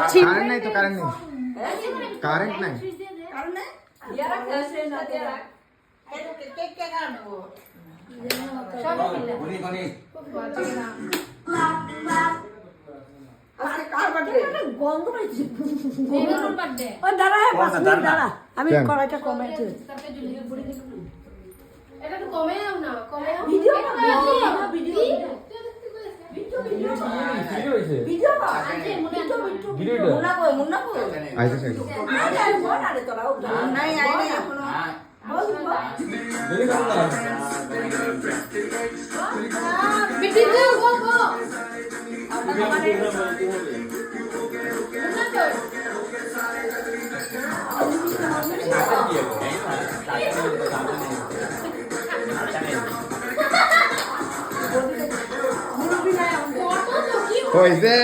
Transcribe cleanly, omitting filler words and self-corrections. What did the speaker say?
Current নাই তো, current নেই, কারেন্ট নাই। আমি কড়াইটা কমাইছি। এটা তো কমে নাও না, কমে নাও। ভিডিও হয়েছে।